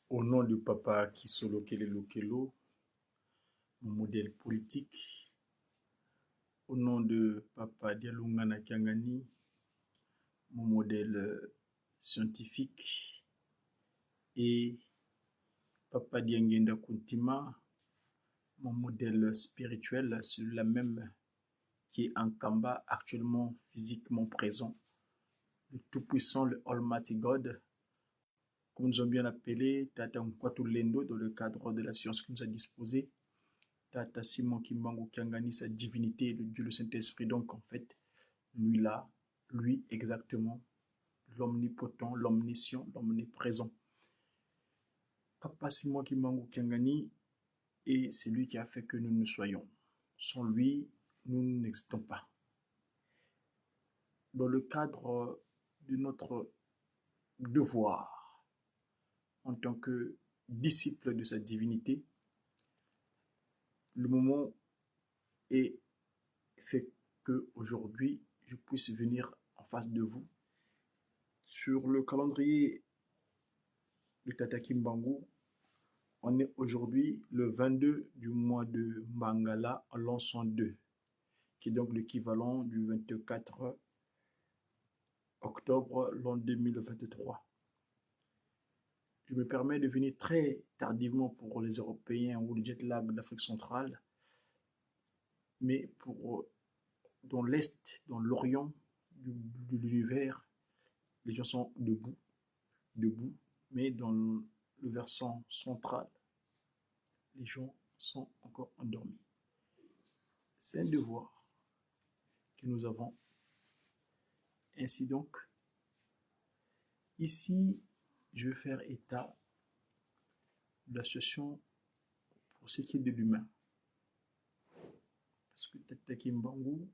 Au nom de Papa Kisolo Kelelo, mon modèle politique, au nom de Papa Dialungana Kiangani, mon modèle scientifique, et Papa Diangenda Kuntima, mon modèle spirituel, celui-là même qui est en Kamba, actuellement physiquement présent, le Tout-Puissant, le Almighty God, comme nous avons bien appelé Tata Nkwato Lendo dans le cadre de la science qui nous a disposé. Tata Simon Kimbangu Kiangani, sa divinité, le Dieu, le Saint-Esprit. Donc en fait, lui là, lui exactement, l'omnipotent, l'omniscient, l'omniprésent. Papa Simon Kimbangu Kiangani est celui qui a fait que nous soyons. Sans lui, nous n'existons pas. Dans le cadre de notre devoir en tant que disciple de sa divinité, le moment est fait qu'aujourd'hui, je puisse venir en face de vous. Sur le calendrier de Tata Kimbangu, on est aujourd'hui le 22 du mois de Mangala en l'an 102, qui est donc l'équivalent du 24 octobre l'an 2023. Je me permets de venir très tardivement pour les Européens ou le jet lag d'Afrique centrale, mais pour dans l'Est, dans l'Orient de l'univers, les gens sont debout, mais dans le versant central, les gens sont encore endormis. C'est un devoir que nous avons. Ainsi donc, ici, je vais faire état de la situation pour ce qui est de l'humain. Parce que Tata Kimbangu,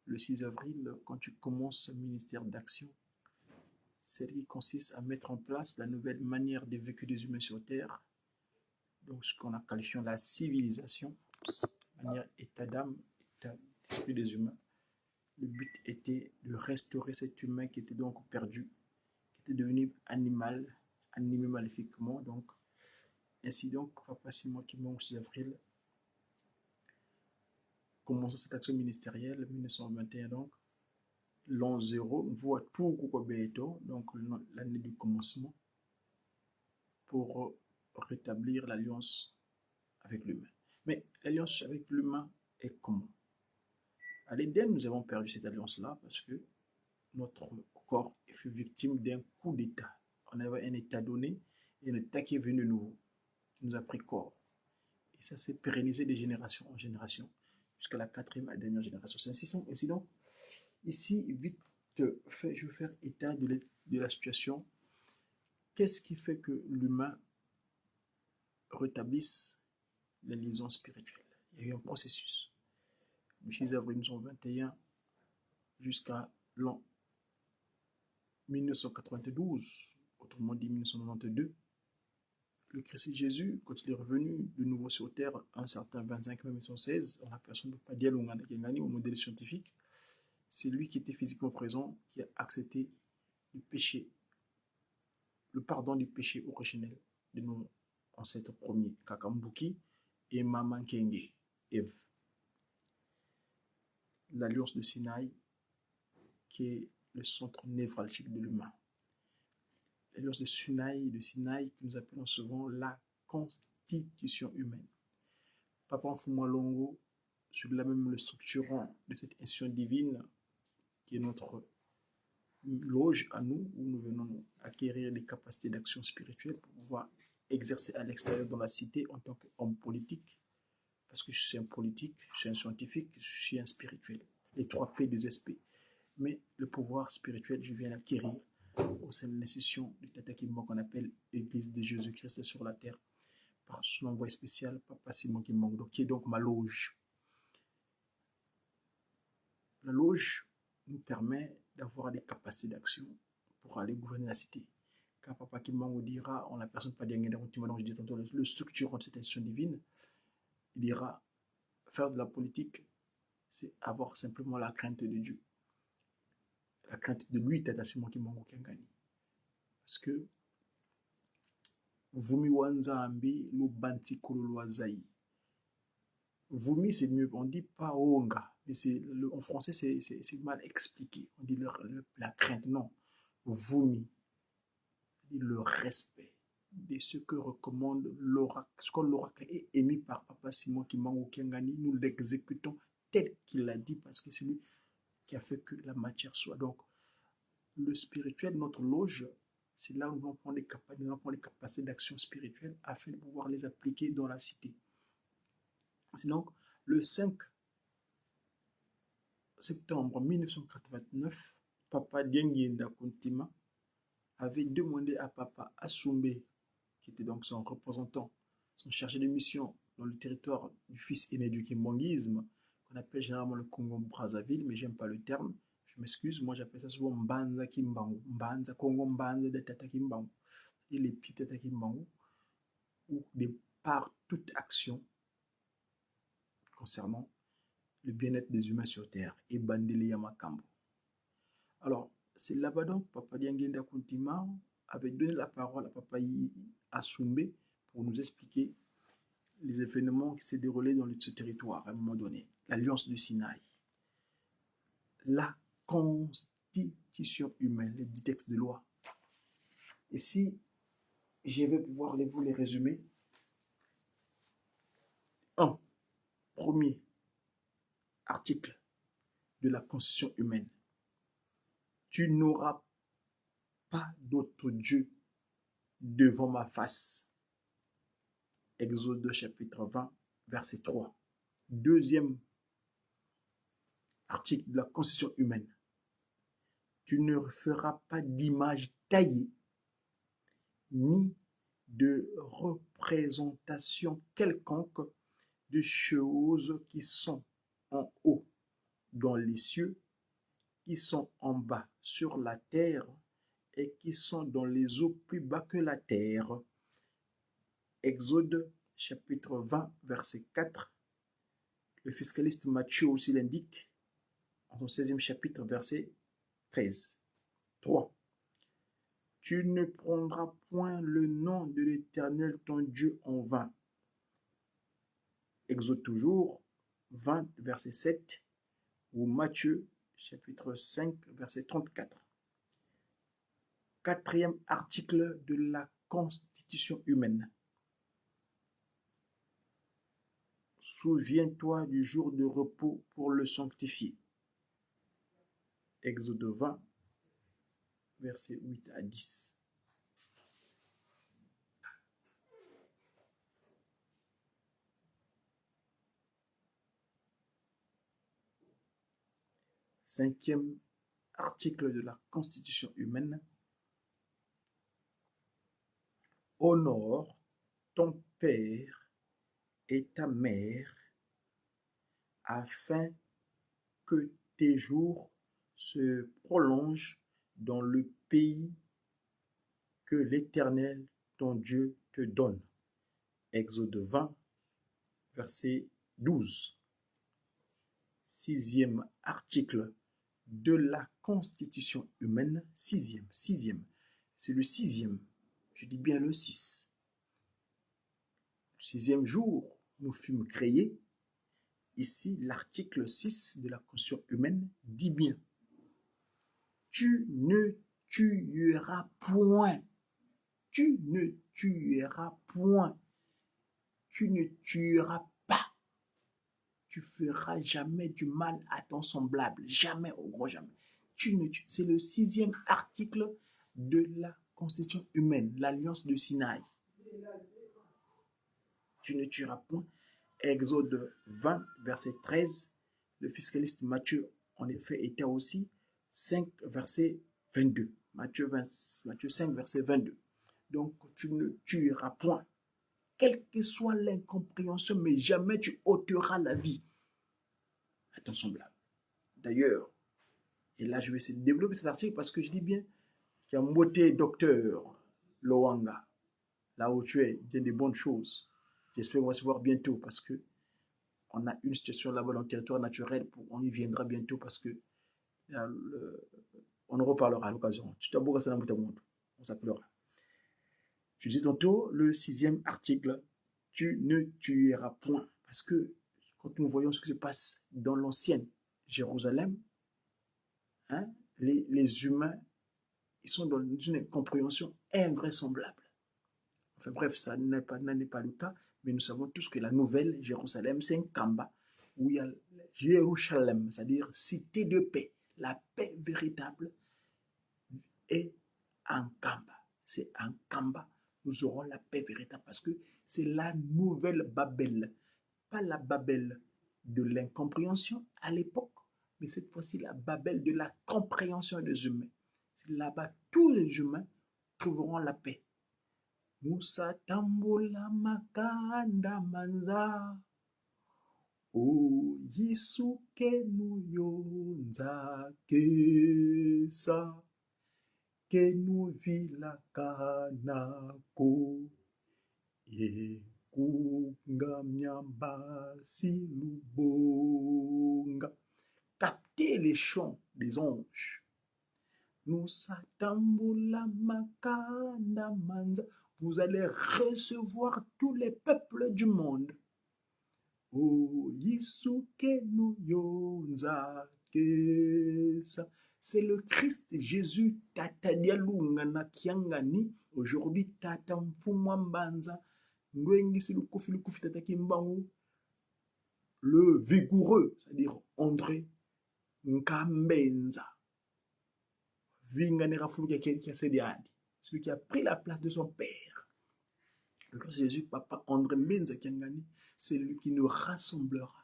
le 6 avril, quand tu commences un ministère d'action, celle qui consiste à mettre en place la nouvelle manière de vécu des humains sur Terre, donc ce qu'on a qualifié la civilisation, manière état d'âme, état d'esprit des humains. Le but était de restaurer cet humain qui était donc perdu, qui était devenu animal, animé maléfiquement. Donc, ainsi donc, Papa Simon Kimbangu 6 avril, commençons cette action ministérielle, 1921 donc, l'an 0, voit tout Kukobeto, donc l'année du commencement, pour rétablir l'alliance avec l'humain. Mais l'alliance avec l'humain est comment? À l'Éden, nous avons perdu cette alliance-là parce que notre corps est fait victime d'un coup d'État. On avait un État donné et un État qui est venu de nouveau, qui nous a pris corps. Et ça s'est pérennisé de génération en génération jusqu'à la 4e et dernière génération. C'est ainsi donc. Ici, vite fait, je vais faire état de la situation. Qu'est-ce qui fait que l'humain rétablisse les liaisons spirituelles? Il y a eu un processus. Du 6 avril 1921 jusqu'à l'an 1992, autrement dit 1992, le Christ Jésus, quand il est revenu de nouveau sur terre, un certain 25 mai 1916, en la personne de Papa Dialungana Kiangani, au modèle scientifique, c'est lui qui était physiquement présent, qui a accepté le péché, le pardon du péché originel de nos ancêtres premiers, Kakambuki et Maman Kenge, Ève. L'alliance de Sinaï, qui est le centre névralgique de l'humain. L'alliance de Sinaï, que nous appelons souvent la constitution humaine. Papa Mfumalongo, celui-là même le structurant de cette institution divine, qui est notre loge à nous, où nous venons acquérir des capacités d'action spirituelle pour pouvoir exercer à l'extérieur dans la cité en tant qu'homme politique, parce que je suis un politique, je suis un scientifique, je suis un spirituel. Les 3 P, 2 SP. Mais le pouvoir spirituel, je viens l'acquérir au sein de l'institution du Tata Kimbangu qu'on appelle l'Église de Jésus-Christ sur la terre, par son envoyé spécial, Papa Simon Kimbangu, qui est donc ma loge. La loge nous permet d'avoir des capacités d'action pour aller gouverner la cité. Quand Papa Kimbangu dira, on la personne pas Diangenda Kuntima, donc je dis tantôt, le structurant de cette institution divine, il dira, faire de la politique, c'est avoir simplement la crainte de Dieu. La crainte de lui, Tata Simon Kimbangu Kiangani. Parce que Vumi wanzambi lubanti kululwazai. Vumi, c'est mieux, on dit pas onga, mais en français, c'est mal expliqué. On dit la crainte, non. Vumi, le respect de ce que recommande l'oracle. Ce que l'oracle est émis par Papa Simon Kimbangu Kiangani, nous l'exécutons tel qu'il l'a dit parce que c'est lui qui a fait que la matière soit. Donc, le spirituel, notre loge, c'est là où nous allons prendre les capacités d'action spirituelle afin de pouvoir les appliquer dans la cité. Sinon, le 5 septembre 1989, Papa Diengienda Kuntima avait demandé à Papa Assoumbe, qui était donc son représentant, son chargé de mission dans le territoire du fils aîné du kimbanguisme, qu'on appelle généralement le Congo-Brazzaville, mais j'aime pas le terme, je m'excuse, moi j'appelle ça souvent Mbanza Kimbangu, Mbanza, Congo Mbanza de Tata Kimbangu, et les petits Tata Kimbangu, où par toute action concernant le bien-être des humains sur terre, et Bandeli Yamakambo. Alors, c'est là-bas donc, Papa Diangenda Kuntima avait donné la parole à Papa Assoumbe pour nous expliquer les événements qui s'est déroulés dans ce territoire à un moment donné. L'Alliance du Sinaï, la constitution humaine, les 10 textes de loi. Et si je vais pouvoir vous les résumer, un premier article de la constitution humaine. Tu n'auras pas d'autre Dieu devant ma face. Exode chapitre 20, verset 3. Deuxième article de la constitution humaine. Tu ne feras pas d'image taillée, ni de représentation quelconque de choses qui sont en haut dans les cieux, qui sont en bas sur la terre et qui sont dans les eaux plus bas que la terre. Exode chapitre 20, verset 4. Le fiscaliste Matthieu aussi l'indique en son 16e chapitre, verset 13. 3. Tu ne prendras point le nom de l'Éternel ton Dieu en vain. Exode toujours 20, verset 7, ou Matthieu chapitre 5, verset 34. Quatrième article de la Constitution humaine. Souviens-toi du jour de repos pour le sanctifier. Exode 20, versets 8 à 10. Cinquième article de la Constitution humaine. Honore ton père et ta mère afin que tes jours se prolongent dans le pays que l'Éternel, ton Dieu, te donne. Exode 20, verset 12. Sixième article de la Constitution humaine. Sixième. C'est le sixième. Je dis bien le 6. Le sixième jour, nous fûmes créés. Ici, l'article 6 de la Constitution humaine dit bien: tu ne tueras point. Tu ne tueras point. Tu ne tueras pas. Tu feras jamais du mal à ton semblable. Jamais, au grand jamais. C'est le sixième article de la Constitution humaine, l'Alliance de Sinaï. Tu ne tueras point. Exode 20, verset 13. Le fiscaliste Matthieu, en effet, était aussi 5, verset 22. Matthieu 5, verset 22. Donc, tu ne tueras point. Quelle que soit l'incompréhension, mais jamais tu ôteras la vie à ton semblable. D'ailleurs, et là, je vais essayer de développer cet article parce que je dis bien qu'il y a Mbote docteur Loanga, là où tu es, dit des bonnes choses. J'espère qu'on va se voir bientôt parce que on a une situation là-bas dans le territoire naturel. On y viendra bientôt parce que on en reparlera à l'occasion. On s'appellera. Je dis tantôt le 6e article, tu ne tueras point. Parce que quand nous voyons ce qui se passe dans l'ancienne Jérusalem, hein, les humains, ils sont dans une incompréhension invraisemblable. Enfin bref, ça n'est pas le cas, mais nous savons tous que la nouvelle Jérusalem, c'est un kamba où il y a Jérusalem, c'est-à-dire cité de paix. La paix véritable est en kamba. C'est en kamba. Nous aurons la paix véritable parce que c'est la nouvelle Babel. Pas la Babel de l'incompréhension à l'époque, mais cette fois-ci la Babel de la compréhension des humains. Là-bas, tous les humains trouveront la paix. Musa tambula makanda manza o yisuke nuyonza kesa kenu vila kanako ye kungamya basi lubonga. Captez les chants des anges. Musa tambula makanda manza. Vous allez recevoir tous les peuples du monde. Oh, Yisuke no yonza kesa. C'est le Christ Jésus tatadialunga na kiangani. Aujourd'hui, tata mfumwambanza. Ngwengi lukufi tataki mbangu. Le vigoureux, c'est-à-dire André Nkambenza. Vinganera fuluka qui a cédé à celui qui a pris la place de son père. Le Christ Jésus, Papa André Mbenza Kiangani, c'est lui qui nous rassemblera.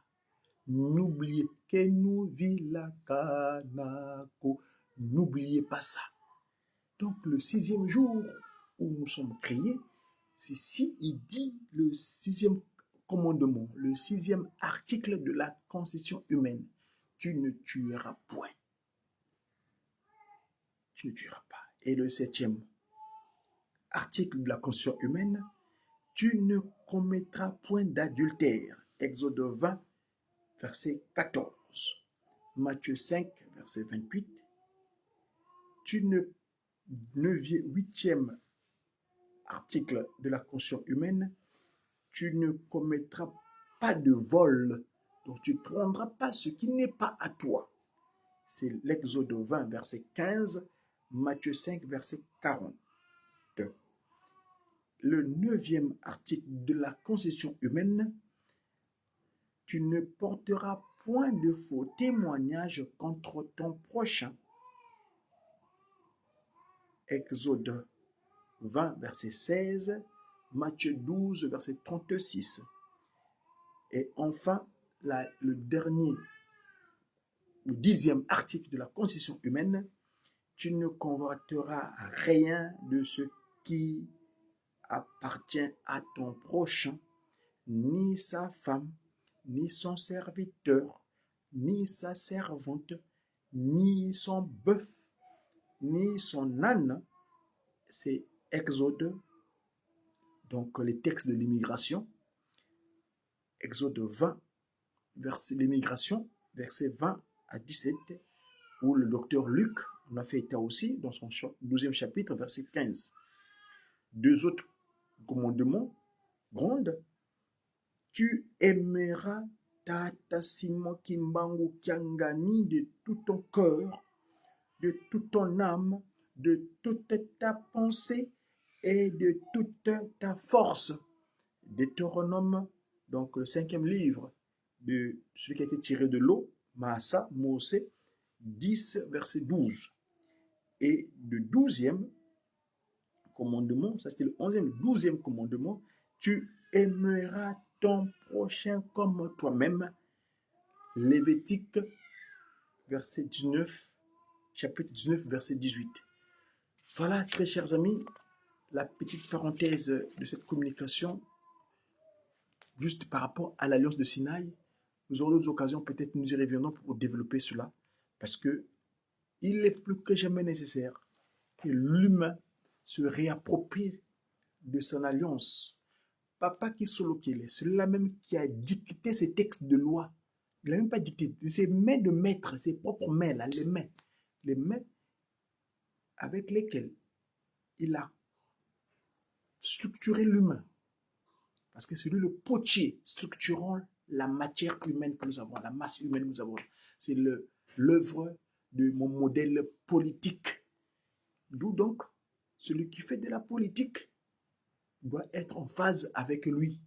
N'oubliez que nous vila kanako. N'oubliez pas ça. Donc le 6e jour où nous sommes créés, c'est si il dit le 6e commandement, le 6e article de la constitution humaine. Tu ne tueras point. Tu ne tueras pas. Et le 7e article de la constitution humaine, tu ne commettras point d'adultère. Exode 20, verset 14. Matthieu 5, verset 28. Tu ne 8e article de la constitution humaine, tu ne commettras pas de vol. Donc tu ne prendras pas ce qui n'est pas à toi. C'est l'Exode 20, verset 15, Matthieu 5, verset 40. Le 9e article de la constitution humaine, tu ne porteras point de faux témoignages contre ton prochain. Exode 20, verset 16, Matthieu 12, verset 36. Et enfin, le 10e article de la constitution humaine, tu ne convoiteras rien de ce qui appartient à ton prochain, ni sa femme, ni son serviteur, ni sa servante, ni son bœuf, ni son âne. C'est Exode, donc les textes de l'immigration. Exode 20, verset l'immigration, verset 20 à 17, où le docteur Luc en a fait état aussi dans son 12e chapitre, verset 15. 2 autres commandements grandes. Tu aimeras Tata Simon Kimbangu Kiangani de tout ton cœur, de toute ton âme, de toute ta pensée et de toute ta force. Deutéronome, donc le 5e livre de celui qui a été tiré de l'eau, Maasa, Mose, 10, verset 12. Et le 12e commandement, ça c'était le 11e, le 12e commandement, tu aimeras ton prochain comme toi-même. Lévitique, verset 19, chapitre 19, verset 18. Voilà, très chers amis, la petite parenthèse de cette communication, juste par rapport à l'alliance de Sinaï. Nous aurons d'autres occasions, peut-être nous y reviendrons pour développer cela, parce que il est plus que jamais nécessaire que l'humain se réapproprie de son alliance. Papa qui Kisolokele, celui-là même qui a dicté ces textes de loi, il n'a même pas dicté, ses mains de maître, ses propres mains, là, les mains avec lesquelles il a structurer l'humain. Parce que c'est lui le potier structurant la matière humaine que nous avons, la masse humaine que nous avons. C'est l'œuvre de mon modèle politique. D'où donc, celui qui fait de la politique doit être en phase avec lui.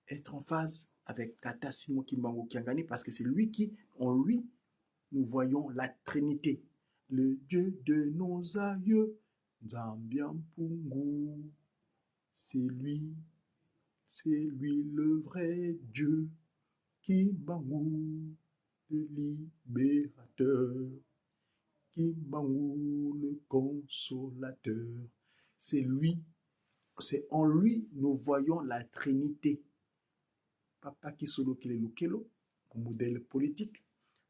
Être en phase avec Tata Simon Kimbangu Kiangani, parce que c'est lui qui, en lui, nous voyons la Trinité. Le Dieu de nos aïeux, Nzambiampungu, c'est lui le vrai Dieu, Kimbangu, le libérateur, Kimbangu, le consolateur. C'est lui, c'est en lui nous voyons la Trinité. Papa Kisolo Kilelukelo, mon modèle politique,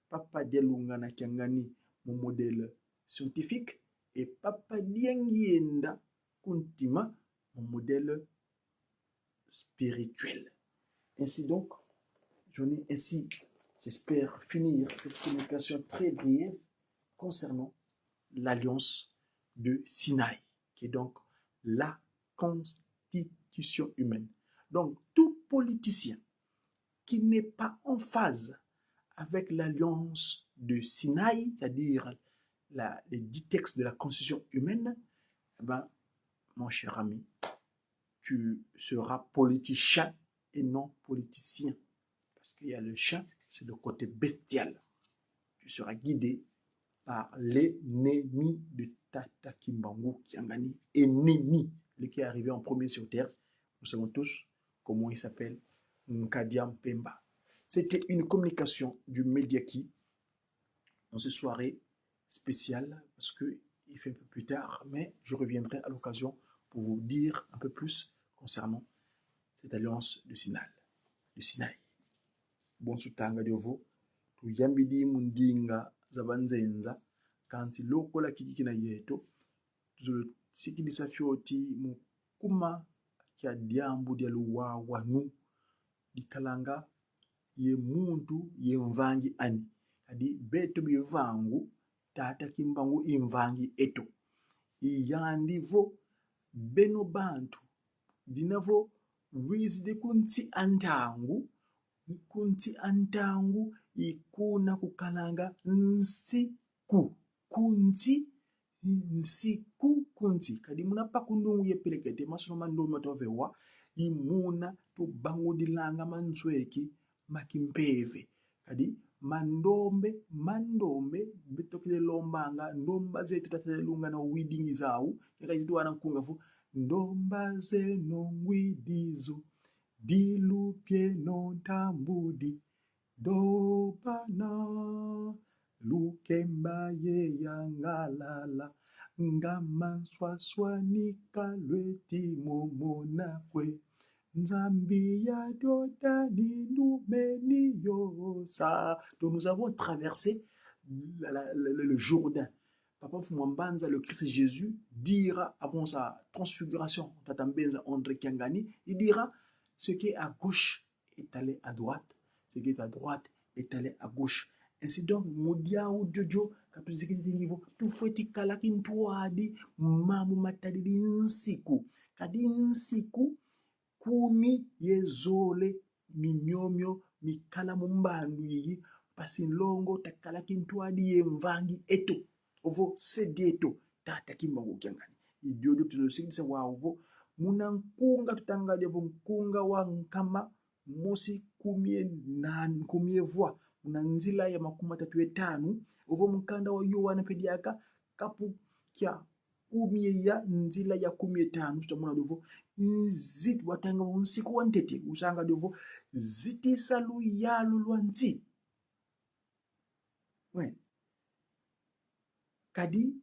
Papa Dialungana Kiangani, mon modèle scientifique, et Papa Diangienda Kuntima, mon modèle spirituel. Ainsi donc, j'espère finir cette communication très brève concernant l'alliance de Sinaï, qui est donc la constitution humaine. Donc, tout politicien qui n'est pas en phase avec l'alliance de Sinaï, c'est-à-dire les 10 textes de la constitution humaine, eh ben, mon cher ami, tu seras politicien et non politicien. Parce qu'il y a le chien, c'est le côté bestial. Tu seras guidé par l'ennemi de Tata Kimbangu Kiangani, ennemi, le qui est arrivé en premier sur terre. Nous savons tous comment il s'appelle, Nkadiam Pemba. C'était une communication du Mediaki dans cette soirée spéciale, parce qu'il fait un peu plus tard, mais je reviendrai à l'occasion pour vous dire un peu plus concernant cette alliance de Sinaï. Bon sutanga diovo, tu yambidi mundinga zabanzenza, kansi lokola kikikina yeto, tu sikilisa fioti mukuma kia diambu dia luwa wanu, di kalanga ye muntu ye mvangi ani. Kadi beto bivangu, Tata Kimbangu imvangi eto. Iyandivo beno bantu, dinavo wizide kunti antangu ikuna kukalanga nsiku kunti kadi muna pakundungu yepelekete masono mandomi matovewa imuna to bangu dilanga mansweki makimpeve kadi mandombe betokile lombanga ndomba zetu tatalunga na widingi zau yakaiziduana nkungafu ndomba zeno ngwidizo dilupye no tambudi dobana lukemba ye yangalala ngamanswaswanika lwetimomona-kwe Nzambia dodani lumeni yosa. Donc nous avons traversé le Jourdain. Papa Fumambanza, le Christ Jésus, dira avant sa transfiguration, Tatambenza André Kiangani, il dira ce qui est à gauche est allé à droite, ce qui est à droite est allé à gauche. Ainsi donc, Modia ou Jojo, kapuzikiti niveau, tout foueti kalakin tuadi, mamu matadi nsiku, kadi nsiku, kumi yezole minyomyo mikala mumbandu yi pasinlongo takala kintuadi ye mvangi eto ovo sedi eto Tata Kimbangu Kiangani idiodo tulosikisa wa ovo muna nkunga tutangali ovo nkunga wa nkama mosi kumie voa muna nzila ya 35 ovo mkanda wa Yohana pediaka kapu kia kumie ya nzila ya 15 tutamuna dovo nzit watanga unsiku wantete usanga dovo ziti salu ya lulwanzi ouais kadi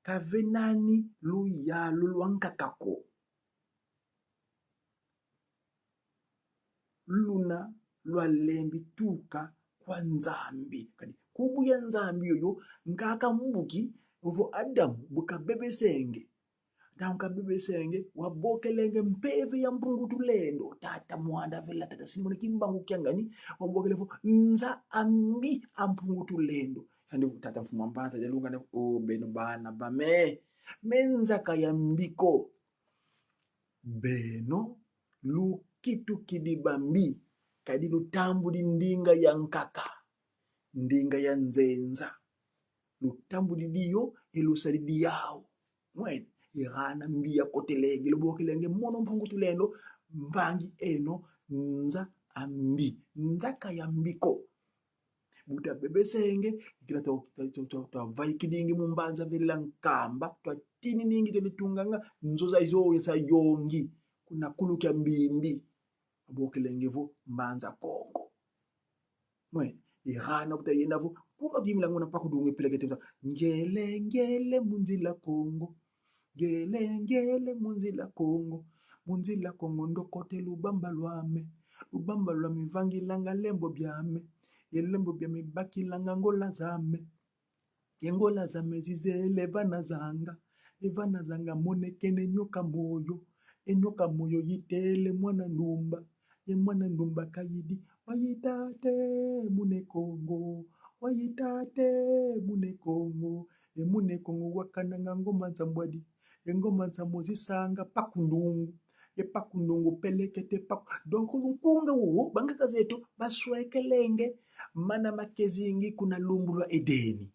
kavenani lu ya lulwankakako luna lwalembi tuka kwa nzambi kadi kubu ya nzambi yoyo nkaka mbuki ovo Adamu buka bebe senge Tanka bebe senge wabokelenge mpeve ya mpungutu lendo Tata mwanda vela Tata Simon Kimbangu Kiangani wabokelevo nza ambi ampungutu lendo kandi Tata Fumambanza jalunga ne o beno bana bame menza kaya mbiko beno lukitu kidibambi kadi lutambudi ndinga ya nkaka ndinga ya nzenza lutambudi diyo elusalidi yawo mwene irana mbia kotelenge lobokelenge mono mpungu tulendo mbangi eno nza ambi nzaka ya mbiko buta bebesenge kila to vaikidingi mumbanza vela nkamba to tini ningi to litunganga nzoza izo yesa yongi kuna kuluka mbimbi abokelenge vo mbanza Kongo mwe irana buta yenda vo kuba dimla ngona pakudunge pelekete ngele ngele munzila Kongo ngele ngele munzila Kongo ndokote lubamba lwame vangilanga lembo byame yelembo byame bakilanga ngola zame yengola zame zizele vana zanga monekene nyoka moyo yitele mwana ndumba ye mwana ndumba kayidi wayitate mune Kongo mune Kongo wakananga ngoma zambwadi engoma zambo zisanga pakundungu pakundungu pelekete donc nkunga wo bangaka zetu baswekelenge mana makezingi kuna lumbulwa Edeni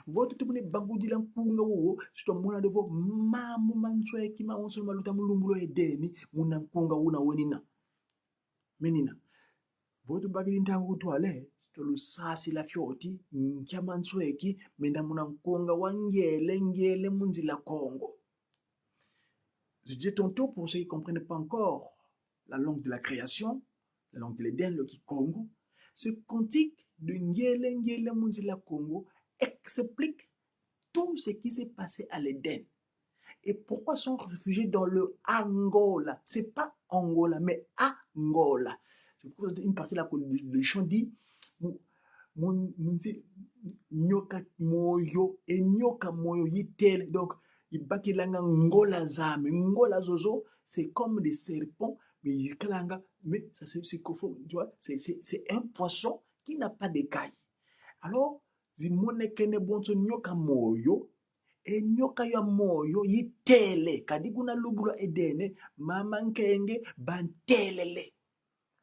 voto tubune bagudila nkunga wo sito mona devo mamu mansweki maonso maluta mulumbulwa Edeni muna nkunga una wonina menina voto bagili ntangu kutwale sito lusasi la fyoti nkyamansweki menda muna nkunga ngele munzila Kongo. Je dis tantôt pour ceux qui ne comprennent pas encore la langue de la création, la langue de l'Éden, le Kikongo, ce cantique de Ngele Ngele Munzila Kongo explique tout ce qui s'est passé à l'Éden. Et pourquoi sont réfugiés dans le Angola. C'est pas Angola, mais Angola. C'est pourquoi une partie là, le chant dit nyoka moyo et nyoka moyo yitel. Donc, ngola zame, ngola zozo, c'est comme des serpents, mais ça c'est un poisson qui n'a pas d'écailles. Alors, zimonekene bonso nyoka moyo, et nyoka ya moyo yitele, kadiguna lubula Edene, mama nkenge bantelele.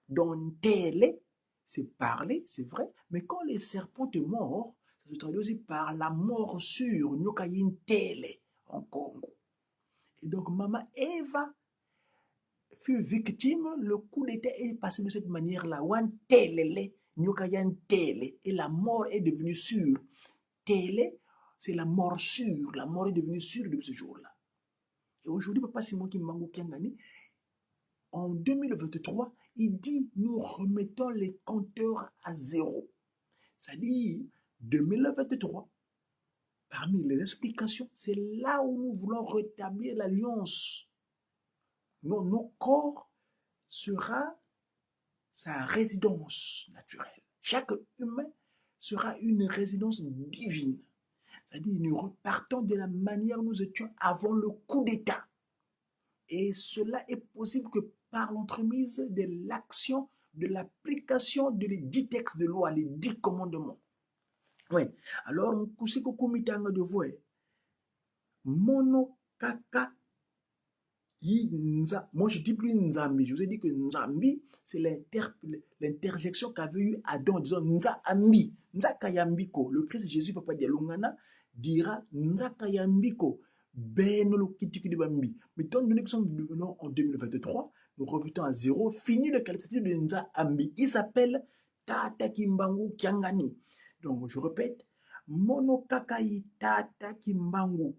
Donc tele, c'est parler, c'est vrai, mais quand les serpents te mordent, ça se traduit aussi par la morsure, nyoka yintele. En Congo. Et donc, Maman Eva fut victime, le coup d'état est passé de cette manière-là. Et la mort est devenue sûre. Télé, c'est la morsure. La mort est devenue sûre depuis ce jour-là. Et aujourd'hui, Papa Simon Kimbangu Kiangani, en 2023, il dit, nous remettons les compteurs à zéro. C'est-à-dire, 2023, parmi les explications, c'est là où nous voulons rétablir l'alliance. Nos corps sera sa résidence naturelle. Chaque humain sera une résidence divine. C'est-à-dire, nous repartons de la manière où nous étions avant le coup d'État. Et cela est possible que par l'entremise de l'action, de l'application de les 10 textes de loi, les 10 commandements. Oui. Alors, kusiko kumitanga de voix. Mono kaka yinza. Moi, je dis plus nzambi. Je vous ai dit que nzambi, c'est l'interjection qu'avait eu Adam en disant nza ambi. Nza kayambiko. Le Christ Jésus, papa dialungana, dira nza kayambiko. Ben le kitiki de bambi. Mais tant donné que nous devenons en 2023, nous revenons à zéro. Fini le qualificatif de nza ambi. Il s'appelle Tata Kimbangu Kiangani. Donc, je répète, mono kakai tata kimbangu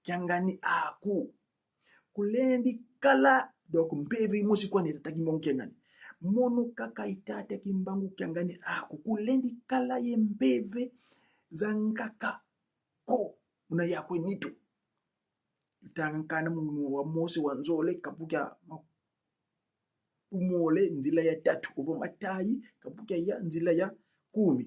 kiangani aku kulendi kala. Donc, mpevi mosi kwa ni tata kimbangu kiangani. Mono kakai tata kimbangu kiangani aku kulendi kala ye mpeve zankaka ko una yakwe nitu. Itankana wa mosi wanzole kapuka umole nzila ya tatu uvo matayi kapuka ya nzila ya 10.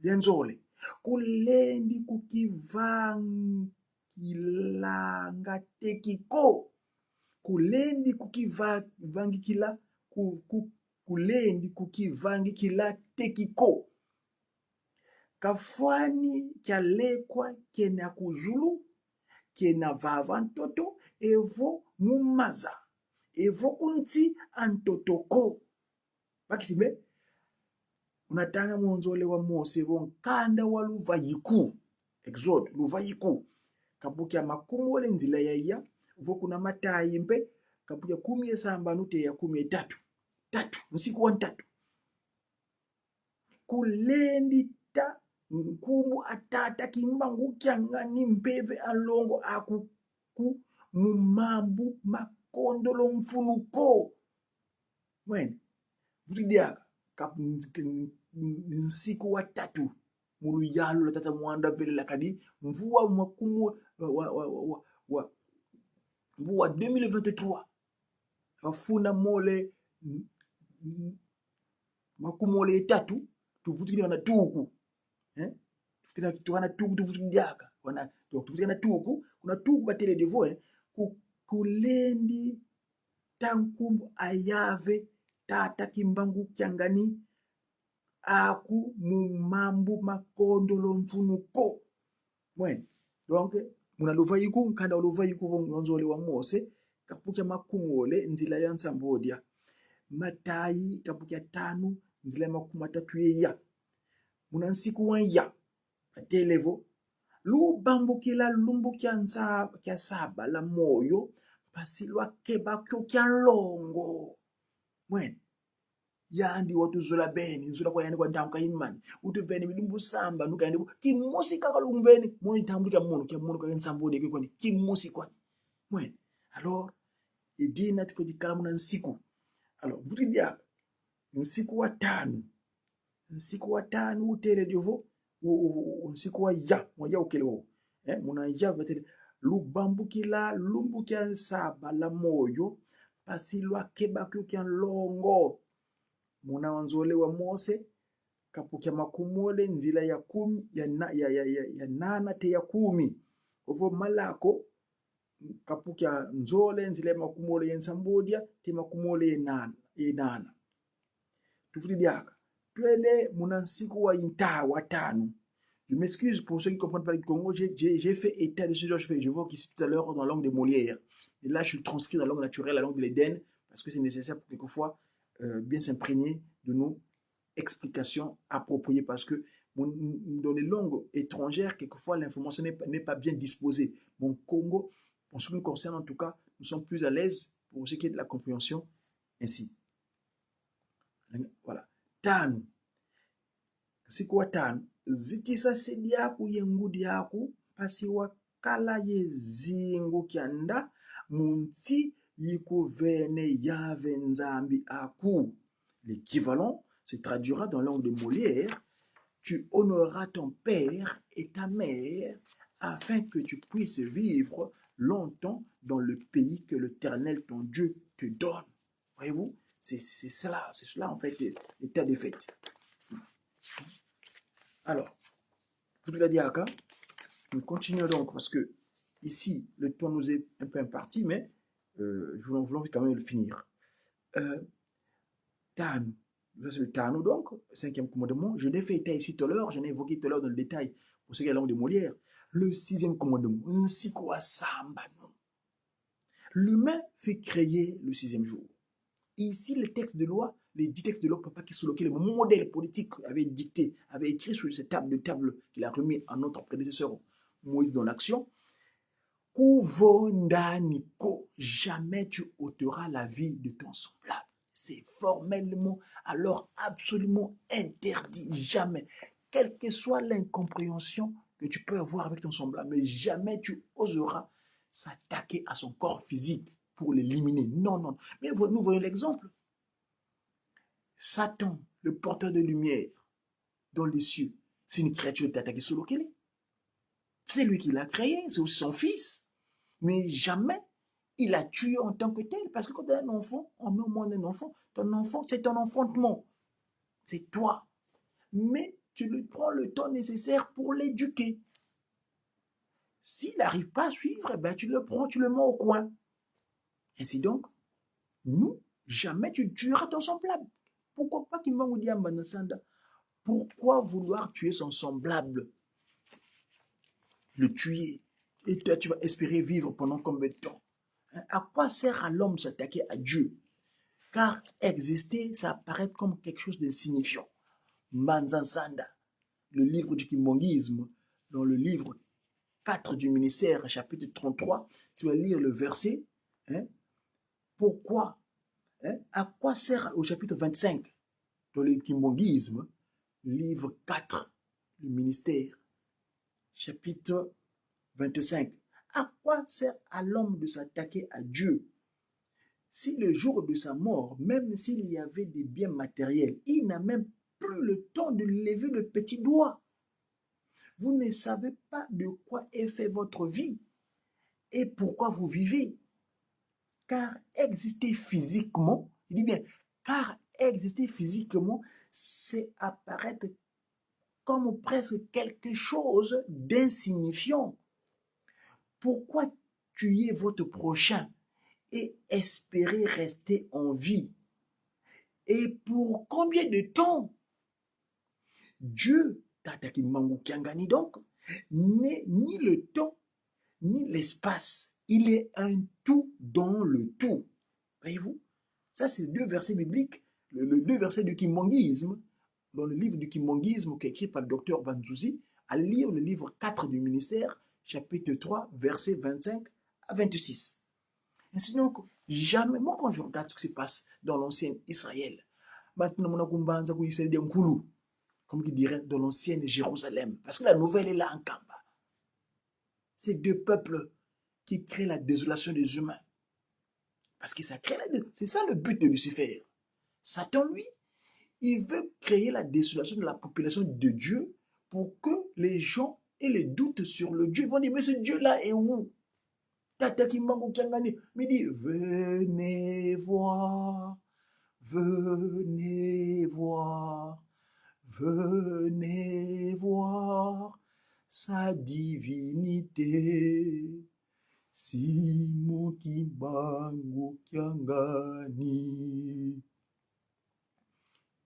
Yenzole kulendi kukivangilanga tekiko kulendi kukivangikila kulendi kukivangikila tekiko kafwani kyalekwa kena kuzulu kena vava ntoto evo mumaza evokunti antotoko bakisime unatanga mwonzole wa Mose vonkanda wa luvayiku exode luvayiku kabukia makumole nzila yaya vokuna matayimbe kabukia 17 te ya 13 tatu nsiku wa ntatu kulendita nkumu atata kimbangu kyangani mpeve alongo aku mumambu makondolo mfunuko mwene vudiaka nsiku wa tatu mulu yalo la tata mwanda vile la kadi mvua makumu mvua 2023 wafuna mole makumole tatu tuvutikira na tuku tuvutikira tuku tuvutikira wana tuvutikira tuku kuna tuku batele devoe kulendi tankumbu ayave tata kimbangu kyangani aku mumambu makondolo mfunuko mwene donc muna luvayiku nkanda luvayiku vonzole wa Mose kapukia makumole nzila ya nsambodia matayi kapukia 5 nzila ya 3 ya muna nsiku wa ya atelevo lubambukila lumbukia nsa kya saba la moyo pasilwa keba kya longo mwene yandi watu zola beni zola kwa yani kwa ntamka imani utuveni milumbu samba nuka yani kimosi kaka lumbeni moni tambulika mono kwa nsambode kwa ni kimosi kwa mwene alors idina tifodikala muna nsiku alors vudidia nsiku wa 5 utere divo nsiku wa ya ukelewo muna ya batele lubambukila lumbukia saba la moyo pasilwa keba kya longo muna wanzole wa Mose kapukia makumole nzila ya 10 ya 8 te ya 10 ovo malako kapukia nzole nzila ya makumole ya nsambodia te makumole ya 8 tuvudiaka twele muna nsiku wa inta wa 5. Je m'excuse pour ceux qui comprennent pas le Congo, j'ai fait état de ce genre, je vois qu'ici tout à l'heure dans la langue de Molière. Et là, je transcris dans la langue naturelle, la langue de l'Éden, parce que c'est nécessaire pour quelquefois bien s'imprégner de nos explications appropriées, parce que dans les langues étrangères, quelquefois, l'information n'est pas bien disposée. Mon Congo, en ce qui nous concerne en tout cas, nous sommes plus à l'aise pour ce qui est de la compréhension ainsi. Voilà. Tan. C'est quoi tan? Zikisa sedi yaku yengudi yaku pasi wakala yezingu kyanda munti yikuvene yave nzambi aku. L'équivalent se traduira dans la langue de Molière. Tu honoreras ton père et ta mère afin que tu puisses vivre longtemps dans le pays que l'Éternel ton Dieu te donne. Voyez-vous, c'est cela en fait l'état de fait. Alors, nous continuons donc parce que ici, le temps nous est un peu imparti, mais voulons quand même le finir. Tan, ça c'est le Tano donc, 5e commandement. Je l'ai fait état ici tout à l'heure, j'en ai évoqué tout à l'heure dans le détail pour ce qui est la langue de Molière. Le 6e commandement, l'humain fait créer le 6e jour. Ici, les textes de loi, les 10 textes de loi, papa qui sur lequel le modèle politique avait dicté, avait écrit sur cette table qu'il a remis à notre prédécesseur Moïse dans l'action. Kouvondaniko, jamais tu ôteras la vie de ton semblable. C'est formellement, alors absolument interdit, jamais. Quelle que soit l'incompréhension que tu peux avoir avec ton semblable, mais jamais tu oseras s'attaquer à son corps physique pour l'éliminer. Non, non. Mais nous voyons l'exemple. Satan, le porteur de lumière dans les cieux, c'est une créature qui est attaquée sur lequel c'est lui qui l'a créé, c'est aussi son fils. Mais jamais il a tué en tant que tel. Parce que quand tu as un enfant, on met au monde un enfant. Ton enfant, c'est ton enfantement. C'est toi. Mais tu lui prends le temps nécessaire pour l'éduquer. S'il n'arrive pas à suivre, ben tu le prends, tu le mets au coin. Ainsi donc, nous, jamais tu tueras ton semblable. Pourquoi pas qu'il m'a dit à Manasanda? Pourquoi vouloir tuer son semblable? Le tuer. Et toi, tu vas espérer vivre pendant combien de temps? À quoi sert à l'homme s'attaquer à Dieu? Car exister, ça apparaît comme quelque chose d'insignifiant. Manzansanda, le livre du kimongisme, dans le livre 4 du ministère, chapitre 33, tu vas lire le verset. Hein, pourquoi? Hein, à quoi sert au chapitre 25, dans le kimongisme, livre 4 du ministère, chapitre 25. À quoi sert à l'homme de s'attaquer à Dieu? Si le jour de sa mort, même s'il y avait des biens matériels, il n'a même plus le temps de lever le petit doigt. Vous ne savez pas de quoi est fait votre vie et pourquoi vous vivez. Car exister physiquement, il dit bien, car exister physiquement, c'est apparaître comme presque quelque chose d'insignifiant. Pourquoi tuer votre prochain et espérer rester en vie? Et pour combien de temps? Dieu, Tataki Mangu Kiangani donc, n'est ni le temps, ni l'espace. Il est un tout dans le tout. Voyez-vous? Ça, c'est deux versets bibliques, les deux versets du kimongisme, dans le livre du kimongisme qui est écrit par le docteur Banzouzi, à lire le livre 4 du ministère, chapitre 3, versets 25 à 26. Ainsi donc, jamais, moi quand je regarde ce qui se passe dans l'ancien Israël, comme qui dirait dans l'ancienne Jérusalem, parce que la nouvelle est là en Kamba. C'est deux peuples qui créent la désolation des humains. Parce que ça crée c'est ça le but de Lucifer. Satan, lui, il veut créer la désolation de la population de Dieu pour que les gens aient les doutes sur le Dieu. Ils vont dire, mais ce Dieu-là est où? Tata Kimbango Kiangani me dit, venez voir, venez voir, venez voir sa divinité. Simo Kimbango Kiangani.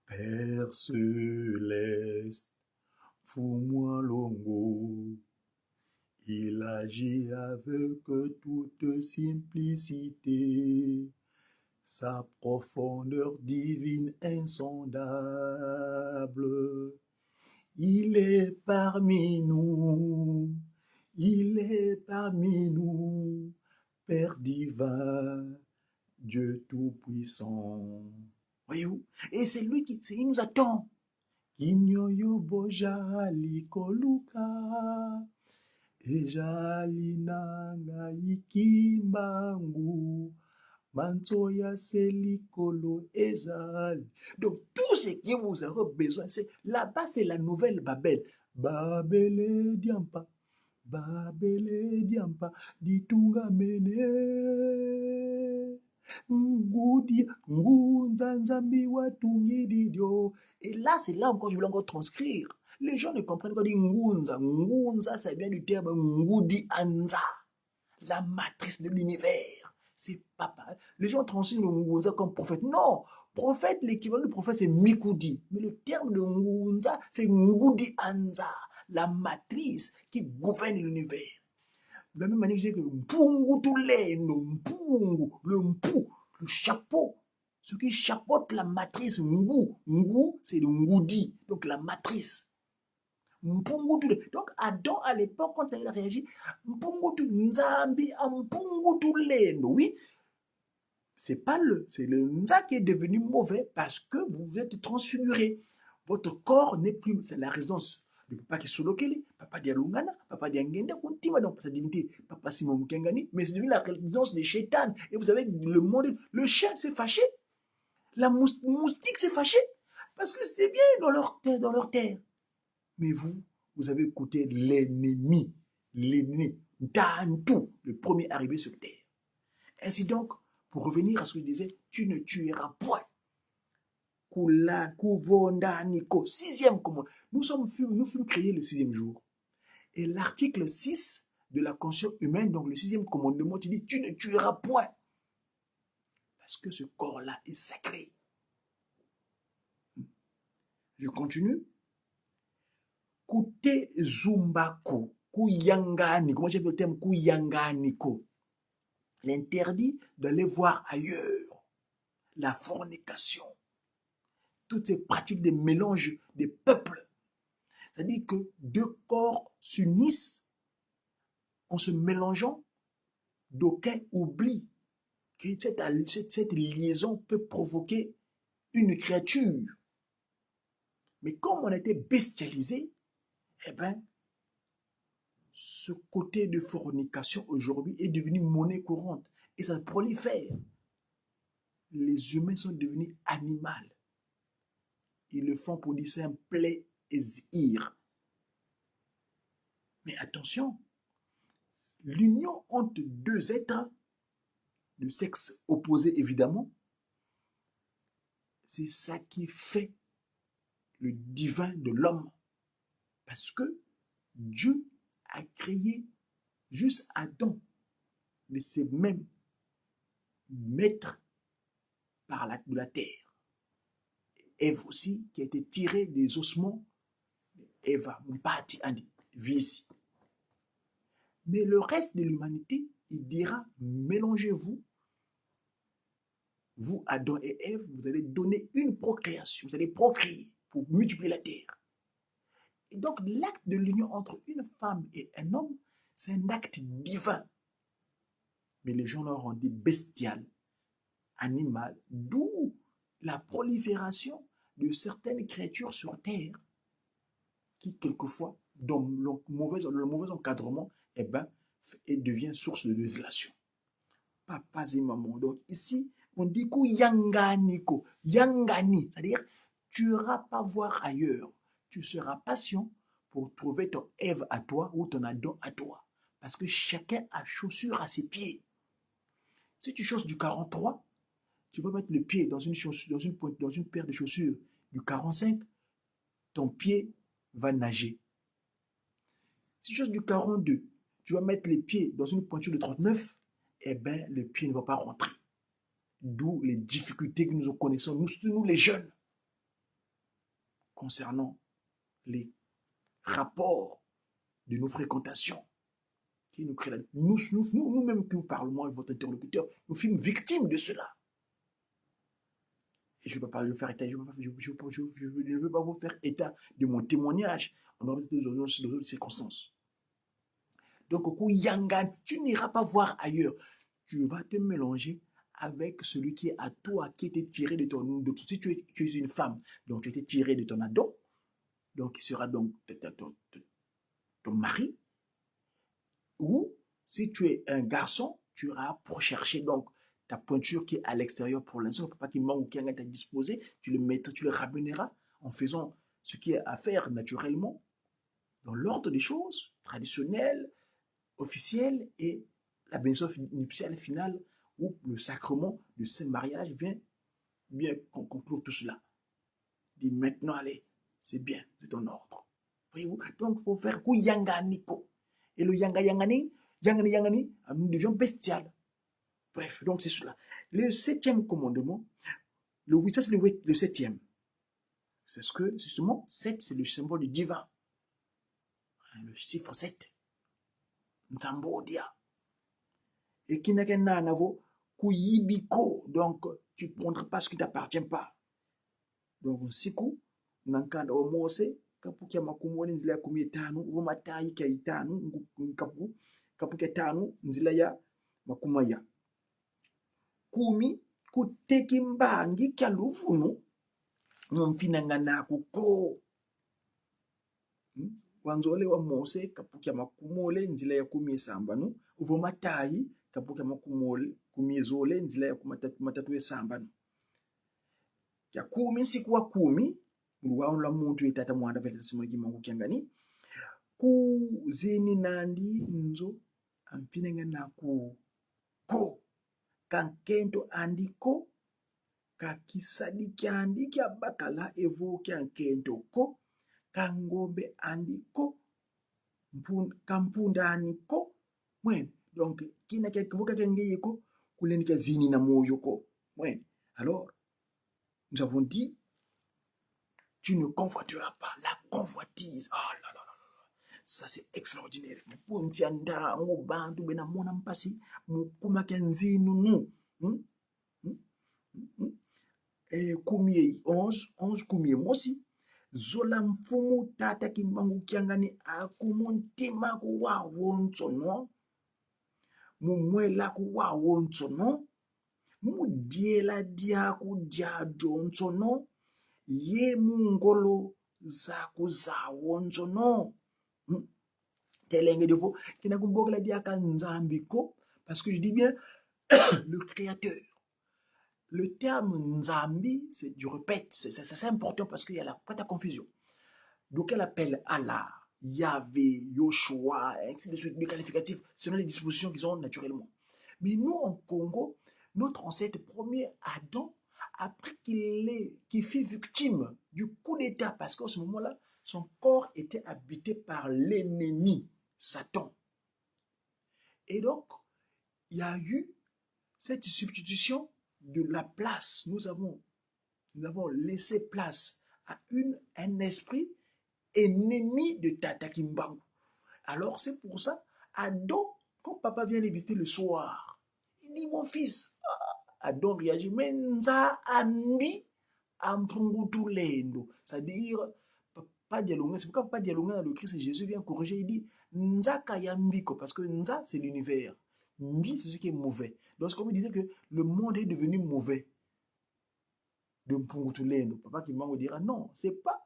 Père céleste, fous-moi longo. Il agit avec toute simplicité, sa profondeur divine insondable. Il est parmi nous, il est parmi nous, Père divin, Dieu tout-puissant. Voyez-vous? Et c'est lui il nous attend. Kinyoyo bojali koluka. Ejali nanga ikimbangu, mansoya selikolo ezali. Donc tout ce que vous avez besoin, c'est là-bas, c'est la nouvelle Babel. Babele diampa, Babele diampa, ditunga mene. Ngudi, ngunzanzambi watungi didio. Et là, c'est là encore, je voulais encore transcrire. Les gens ne comprennent pas dire Ngunza. Ngunza, ça vient du terme Ngudi Anza, la matrice de l'univers. C'est papa. Les gens transcrivent le Ngunza comme prophète. Non, prophète, l'équivalent du prophète, c'est Mikudi. Mais le terme de Ngunza, c'est Ngudi Anza, la matrice qui gouverne l'univers. De la même manière, je dis que Mpungu Tulendo, Mpungu, le Mpu, le chapeau. Ce qui chapeaute la matrice Ngu. Ngu, c'est le Ngudi, donc la matrice. Donc Adam à l'époque quand il a réagi, oui, c'est le Nza qui est devenu mauvais parce que vous vous êtes transfiguré. Votre corps n'est plus, c'est la résidence de papa qui solokele, papa dialungana, papa diangenda kuntima donc sa divinité, papa Simon Mukengani, mais c'est devenu la résidence des chétans. Et vous savez le monde, le chien s'est fâché, la moustique s'est fâchée parce que c'était bien dans leur terre. Mais vous avez écouté l'ennemi, Dantou, le premier arrivé sur terre. Ainsi donc, pour revenir à ce que je disais, tu ne tueras point. Sixième commandement. Nous fûmes créés le sixième jour. Et l'article 6 de la conscience humaine, donc le sixième commandement, tu dis, tu ne tueras point. Parce que ce corps-là est sacré. Je continue. Kute Zumbako, Kuyanganiko. Moi j'aime le terme Kuyanganiko. l'interdit d'aller voir ailleurs, la fornication, toutes ces pratiques de mélange des peuples. C'est-à-dire que deux corps s'unissent en se mélangeant, d'aucuns oublient que cette liaison peut provoquer une créature. Mais comme on était bestialisé, eh bien, ce côté de fornication aujourd'hui est devenu monnaie courante et ça prolifère. Les humains sont devenus animaux. Ils le font pour dire c'est un plaisir. Mais attention, l'union entre deux êtres de sexe opposé, évidemment, c'est ça qui fait le divin de l'homme. Parce que Dieu a créé juste Adam de ses mêmes maîtres de la terre. Ève aussi, qui a été tirée des ossements Eva, Mpati, Andi, Visi. Mais le reste de l'humanité, il dira, mélangez-vous, vous, Adam et Ève, vous allez donner une procréation, vous allez procréer pour multiplier la terre. Et donc, l'acte de l'union entre une femme et un homme, c'est un acte divin. Mais les gens l'ont rendu bestial, animal, d'où la prolifération de certaines créatures sur terre qui, quelquefois, dans le mauvais encadrement, eh ben, devient source de désolation. Papas et mamans. Donc, ici, on dit que yanganiko, yangani, c'est-à-dire, tu n'iras pas voir ailleurs. Tu seras patient pour trouver ton Ève à toi ou ton Adam à toi. Parce que chacun a chaussure à ses pieds. Si tu chausses du 43, tu vas mettre le pied dans une chaussure, dans une paire de chaussures du 45, ton pied va nager. Si tu chausses du 42, tu vas mettre les pieds dans une pointure de 39, eh bien, le pied ne va pas rentrer. D'où les difficultés que nous connaissons, nous les jeunes, concernant les rapports de nos fréquentations qui nous créent nous-mêmes qui vous parlons, moi et votre interlocuteur, nous fûmes victimes de cela. Et je ne veux pas faire état, je ne veux pas vous faire état de mon témoignage en d'autres circonstances. Donc, tu n'iras pas voir ailleurs. Tu vas te mélanger avec celui qui est à toi, qui était tiré de ton... Si tu es une femme, donc tu étais tiré de ton Adam, donc il sera donc ton mari. Ou si tu es un garçon, tu iras pour chercher donc ta pointure qui est à l'extérieur pour l'instant, pas qu'il manque ou qu'il y a à disposer, tu le ramèneras en faisant ce qui est à faire naturellement dans l'ordre des choses, traditionnelles, officielles, et la bénédiction nuptiale finale où le sacrement du saint mariage vient bien conclure tout cela. Dis maintenant, allez, c'est bien, c'est en ordre. Voyez-vous? Donc, il faut faire coup yanga niko. Et le yangani, nous devions bestial. Bref, donc c'est cela. Le 7e commandement, ça c'est le 7e. C'est ce que, justement, 7, c'est le symbole du divin. Le chiffre 7. Nzambodia. Et qui n'a qu'un anavo, kuyibiko. Donc, tu ne prendras pas ce qui ne t'appartient pas. Donc, siku, nankanda wa mose, kapu kia makumoni nzila ya 15, uvo matayi kia 5, kapu kia 5, nzila ya makumaya. 10, kuteki mbangi kia lufunu, mfinangana kuko. Wanzole wa mose, kapu kia makumole, nzila ya 17, uvo matayi, kapu kia makumole, 10 nzila ya 3. Ya 10 siku wa 10, muluwaula muntu itata mwanda vele simuliki mangu kiangani, ku zini nandi nzo amfinenga na ku ko kankento andiko kakisadi kyandi kya bakala evo kyankento ko kangombe andiko kampunda aniko mwen donc kina kya kivuka kyangeyeko kuleni kya zini na moyo ko mwen. Alors nous avons dit, tu ne convoiteras pas. La convoitise. Oh là là là là. Ça, c'est extraordinaire. Pontianda, Bantu, Benamona Mpasi, Mukuma Kenzinunu. Kumie 11 kumie mosi. Zola mfumu tata kimbangu kiangani akumuntima kuwa wonchono. Mumwela kuwa wonchono. Mudiela dia kudia jonchono. Ye mungolo za wonchono. Telenge de vous, qui n'a pas la dia kanzambiko, parce que je dis bien le créateur. Le terme Nzambi, je répète, c'est important parce qu'il y a pas de confusion. Donc elle appelle Allah, Yahvé, Yoshua, ainsi de suite, les qualificatifs selon les dispositions qu'ils ont naturellement. Mais nous, en Congo, notre ancêtre premier, Adam, après qu'il fut victime du coup d'État, parce qu'en ce moment-là, son corps était habité par l'ennemi, Satan. Et donc, il y a eu cette substitution de la place. Nous avons laissé place à un esprit ennemi de Tata Kimbangu. Alors c'est pour ça, Adam, quand papa vient les visiter le soir, il dit, mon fils, Adam réagit, mais nza ambi ampungutulendo. C'est-à-dire, Papa Dialonga, c'est pourquoi Papa Dialonga, le Christ Jésus vient corriger, il dit, nza kayambiko, parce que nza c'est l'univers. Mbi, c'est ce qui est mauvais. Donc, comme il disait que le monde est devenu mauvais. De Mpungutulendo. Papa Kimbangu dira, non, c'est pas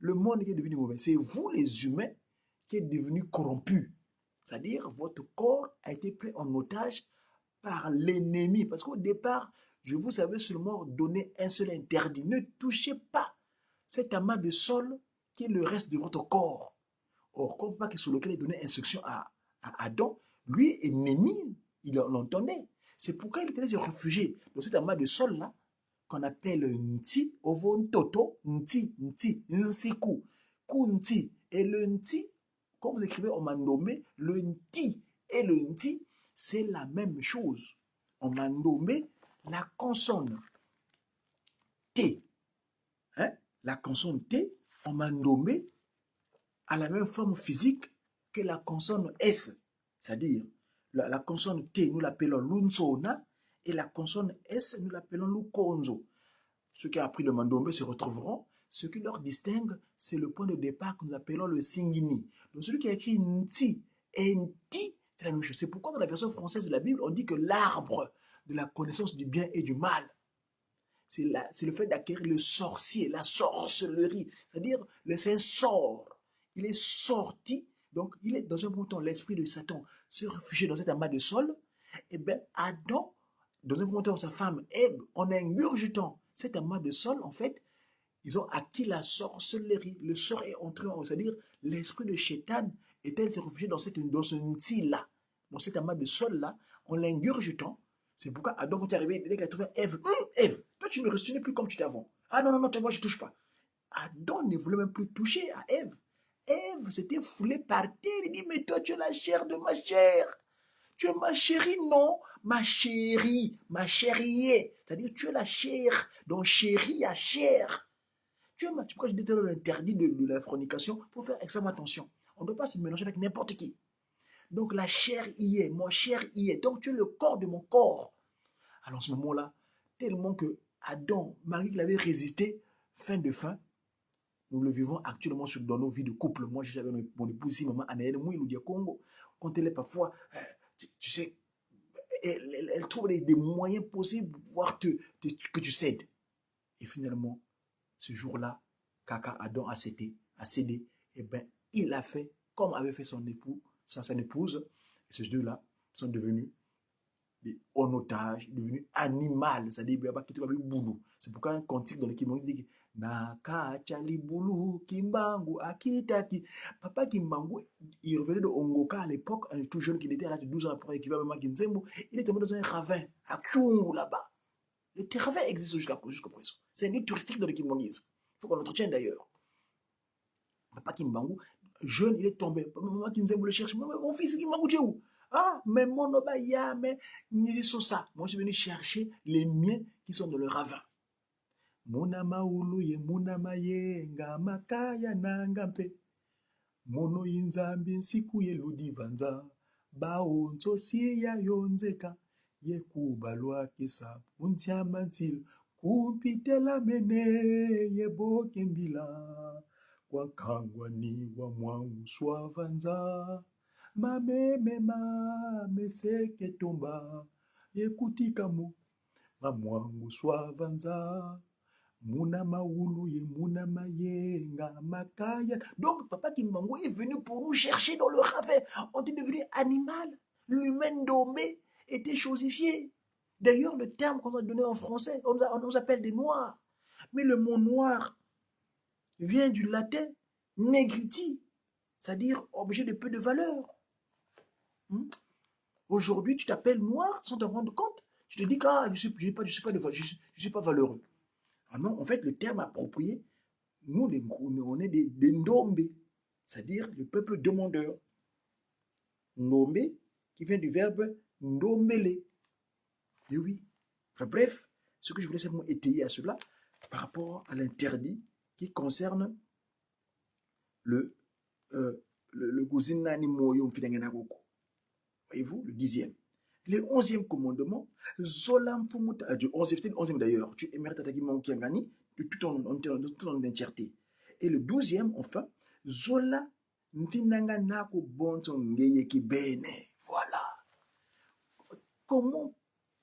le monde qui est devenu mauvais. C'est vous, les humains, qui êtes devenus corrompus. C'est-à-dire, votre corps a été pris en otage par l'ennemi. Parce qu'au départ, je vous avais seulement donné un seul interdit. Ne touchez pas cet amas de sol qui est le reste de votre corps. Or, comme pas sur lequel il donnait instruction à Adam, lui, ennemi, il l'entendait. C'est pourquoi il était allé se réfugier dans cet amas de sol-là, qu'on appelle Nti, Ovon Toto, Nti, Nsiku, Kunti. Et le Nti, quand vous écrivez, on m'a nommé, le Nti et le Nti, c'est la même chose. On m'a nommé la consonne T. Hein? La consonne T, on m'a nommé à la même forme physique que la consonne S. C'est-à-dire, la consonne T, nous l'appelons Lunsona, et la consonne S, nous l'appelons Lukonzo. Ceux qui ont appris le mandombe se retrouveront. Ce qui leur distingue, c'est le point de départ que nous appelons le singini. Donc celui qui a écrit Nti et Nti, c'est la même chose. C'est pourquoi dans la version française de la Bible, on dit que l'arbre de la connaissance du bien et du mal, c'est le fait d'acquérir le sorcier, la sorcellerie. C'est-à-dire, c'est un sort. Il est sorti, donc il est dans un moment, l'esprit de Satan se réfugier dans cet amas de sol. Et bien, Adam, dans un moment, sa femme Ève, en ingurgitant cet amas de sol, en fait, ils ont acquis la sorcellerie. Le sort est entré en eux. C'est-à-dire, l'esprit de Chétan est-elle se réfugier dans ce nti-là, dans cet amas de sol-là, en l'ingurgitant. C'est pourquoi Adam, quand il est arrivé, dès qu'il a trouvé Ève, Ève, toi tu ne me restaurais plus comme tu t'es avant. Ah non, moi je ne touche pas. Adam ne voulait même plus toucher à Ève. Ève s'était foulée par terre. Il dit, mais toi tu es la chair de ma chair. Tu es ma chérie, non, ma chérie, ma chérie. C'est-à-dire, tu es la chair, donc chérie à chair. Tu es ma... Pourquoi je dis l'interdit de la fornication? Il faut faire extrêmement attention. On ne doit pas se mélanger avec n'importe qui. Donc la chair y est, mon chair y est. Donc tu es le corps de mon corps. Alors en ce moment-là, tellement que Adam, malgré qu'il avait résisté, fin de fin, nous le vivons actuellement dans nos vies de couple. Moi, j'avais mon épouse ici, maman Anaël Mouilou du Congo. Quand elle est parfois, tu sais, elle trouve des moyens possibles pour pouvoir que tu cèdes. Et finalement, ce jour-là, Kaka Adam a cédé, et bien, il a fait comme avait fait son épouse. Et ces deux-là sont devenus en otage, devenus animal, c'est-à-dire c'est pourquoi un cantique dans l'équipe dit Nakachali Boulou, Kimbangu, Akitaki. Papa Kimbangu, il revenait de Ongoka à l'époque, un tout jeune qui était à l'âge de 12 ans après, qui va à Kinzembo, il était tombé dans un ravin, à Kyungu là-bas. Le ravin existe jusqu'à présent. C'est un lieu touristique dans le Kimbanguisme. Il faut qu'on l'entretienne d'ailleurs. Papa Kimbangu, jeune, il est tombé. Maman Kinzembo le cherche. Mon fils Kimbangu, tu es où? Ah, mais mon obaya, mais ça. Moi, je suis venu chercher les miens qui sont dans le ravin. Muna maulu ye muna maye nga makaya na ngampe. mono inzambi nsiku yeludivanza baonzo siya yonzeka yekubalwa kesa untiama ntil kupitela mene yebokembila wakangwa ni wa mwangu swavanza mameme mameseke tomba yekutikamu wa mwangu swavanza Muna maoulou ye muna mayenga makaya. Donc, Papa Kimbangu est venu pour nous chercher dans le ravin. On est devenu animal. L'humain dombé était chosifié. D'ailleurs, le terme qu'on a donné en français, on nous appelle des noirs. Mais le mot noir vient du latin negriti, c'est-à-dire objet de peu de valeur. Aujourd'hui, tu t'appelles noir sans te rendre compte. Tu te dis que je suis pas valeureux. Ah non, en fait, le terme approprié, nous, on est des Ndombe, c'est-à-dire le peuple demandeur. Ndombe, qui vient du verbe Ndombele. Et oui. Enfin bref, ce que je voulais simplement étayer à cela, par rapport à l'interdit qui concerne le Gozinani Moyo Mfidanganagoko. Voyez-vous, le 10e. Le 11e commandement, Zolam Fumuta, du 11e d'ailleurs, tu émères Tatagima Okiangani, de tout en entièreté. Et le 12e, enfin, Zola Mfinanga Nako Bonson Ngeyeki Bene. Voilà. Comment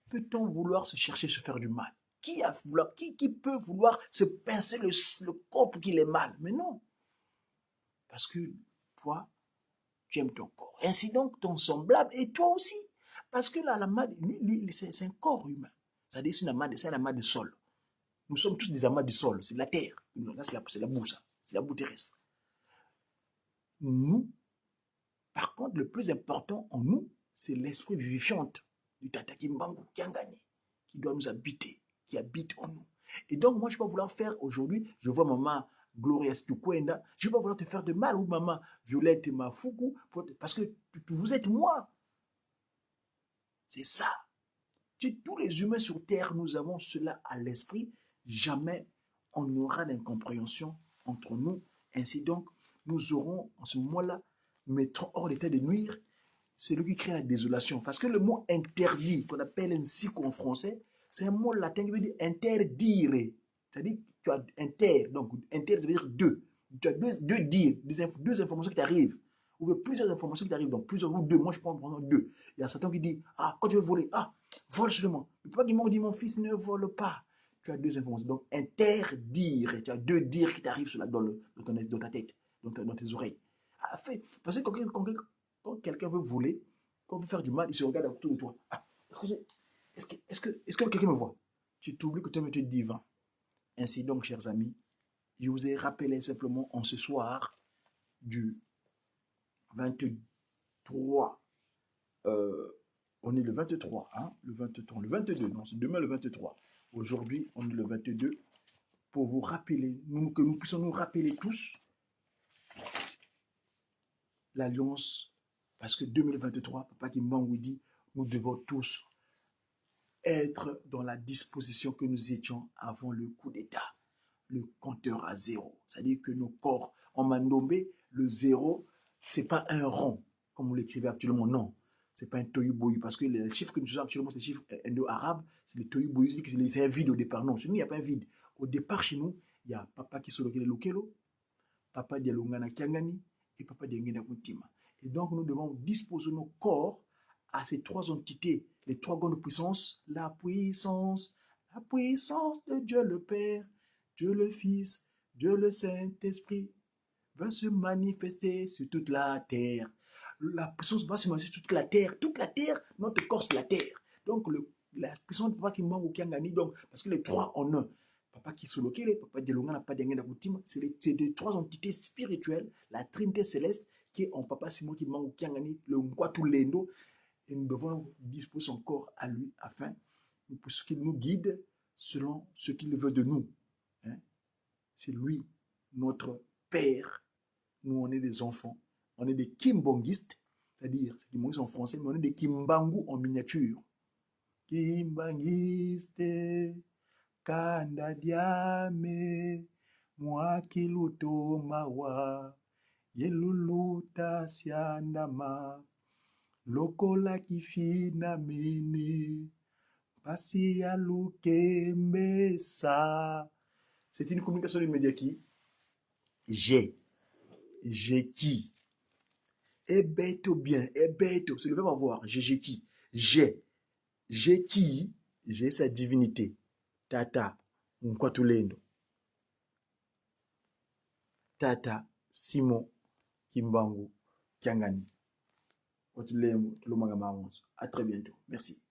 peut-on vouloir se chercher se faire du mal? Qui peut vouloir se pincer le corps pour qu'il ait mal? Mais non. Parce que toi, tu aimes ton corps. Ainsi donc, ton semblable et toi aussi. Parce que là, lui c'est un corps humain. C'est-à-dire c'est un amas de sol. Nous sommes tous des amas de sol. C'est de la terre. Là, c'est la boue, ça. C'est la boue terrestre. Nous, par contre, le plus important en nous, c'est l'esprit vivifiant du Tata Kimbangu, Kiangani, qui doit nous habiter, qui habite en nous. Et donc, moi, je ne vais pas vouloir faire aujourd'hui, je vois maman Gloria Stukwenda, je ne vais pas vouloir te faire de mal, ou maman Violette Mafuku, parce que vous êtes moi. C'est ça. Tous les humains sur Terre, nous avons cela à l'esprit. Jamais on n'aura d'incompréhension entre nous. Ainsi donc, nous aurons, en ce moment-là, mettrons hors l'état de nuire celui qui crée la désolation. Parce que le mot interdit, qu'on appelle ainsi en français, c'est un mot latin qui veut dire interdire. C'est-à-dire que tu as inter, donc inter, ça veut dire deux. Tu as deux dires, deux informations qui t'arrivent. Ou plusieurs informations qui t'arrivent, donc plusieurs ou deux. Moi, je prends deux. Il y a certains qui disent, quand tu veux voler, vole seulement. Le papa qui m'a dit, mon fils ne vole pas. Tu as deux informations. Donc, interdire. Tu as deux dires qui t'arrivent dans ta tête, dans tes oreilles. Parce que quand quelqu'un veut voler, quand on veut faire du mal, il se regarde autour de toi. Est-ce que quelqu'un me voit? Tu t'oublies que tu es divin. Ainsi donc, chers amis, je vous ai rappelé simplement en ce soir du 23. On est le 23, hein? Le 23, le 22, non, c'est demain le 23. Aujourd'hui, on est le 22 pour vous rappeler, que nous puissions nous rappeler tous l'alliance, parce que 2023, Papa Kimbangu dit, nous devons tous être dans la disposition que nous étions avant le coup d'État, le compteur à zéro. C'est-à-dire que nos corps, en Mandombe, le zéro, c'est pas un rond, comme on l'écrivait actuellement, non. C'est pas un toyu-boyu, parce que les chiffres que nous usons actuellement, c'est les chiffres indo-arabes, c'est les toyu-boyu, c'est un vide au départ. Non, chez nous, il n'y a pas un vide. Au départ, chez nous, il y a Papa qui Kisoloke Lokelo, Papa Dialongana Kiangani et Papa Diangena Kuntima. Et donc, nous devons disposer nos corps à ces trois entités, les trois grandes puissances, la puissance de Dieu le Père, Dieu le Fils, Dieu le Saint-Esprit, va se manifester sur toute la terre. La puissance va se manifester sur toute la terre, notre corps sur la terre. Donc, la puissance de Papa Kimbangu au Kiangani, donc, parce que les trois en un, Papa Kisolokele, Papa Dialongana, Papa Diangena Kuntima, c'est les trois entités spirituelles, la Trinité céleste, qui est en Papa Simon Kimbangu Kiangani, le Ngwatu Lendo, et nous devons disposer son corps à lui afin qu'il nous guide selon ce qu'il veut de nous. Hein? C'est lui, notre Père. Nous, on est des enfants. On est des Kimbongistes, c'est-à-dire, c'est Kimbongistes en français, mais on est des Kimbangu en miniature. Kimbangiste, Kanda Diame, Mwakiluto Mawa, Yeluluta siandama. Lokola kifina mene. Pasi ya lukembesa. C'est une communication immédiate qui j'ai qui. Ebeto bien, ebeto, c'est le verbe avoir. J'ai qui. J'ai qui. J'ai sa divinité. Tata, Nkwatulendo. Tata, Simon, Kimbangu, Kiangani. Kwatulemo, Tulomanga Maronzo. À très bientôt. Merci.